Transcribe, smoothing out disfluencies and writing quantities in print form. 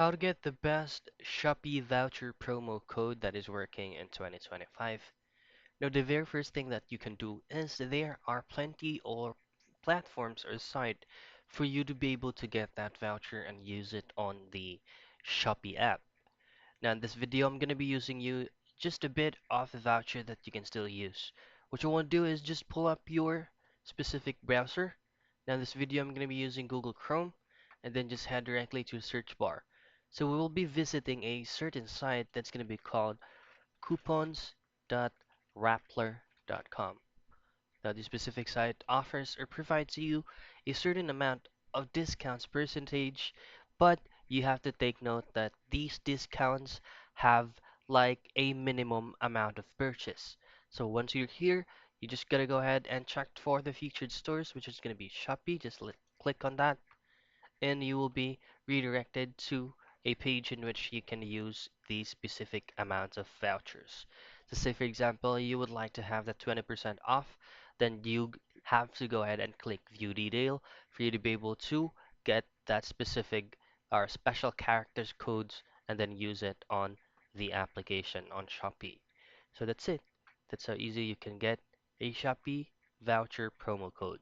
How to get the best Shopee voucher promo code that is working in 2025. Now, the very first thing that you can do is there are plenty or platforms or site for you to be able to get that voucher and use it on the Shopee app. Now, in this video, I'm going to be using you just a bit of the voucher that you can still use. What you want to do is just pull up your specific browser. Now, in this video, I'm going to be using Google Chrome and then just head directly to the search bar. So we will be visiting a certain site that's going to be called coupons.rappler.com. Now, the specific site offers or provides you a certain amount of discounts percentage, but you have to take note that these discounts have like a minimum amount of purchase. So once you're here, you just gotta go ahead and check for the featured stores, which is gonna be Shopee. Just click on that and you will be redirected to a page in which you can use these specific amounts of vouchers. So say for example, you would like to have that 20% off, then you have to go ahead and click view detail for you to be able to get that specific or special characters codes and then use it on the application on Shopee. So that's it. That's how easy you can get a Shopee voucher promo code.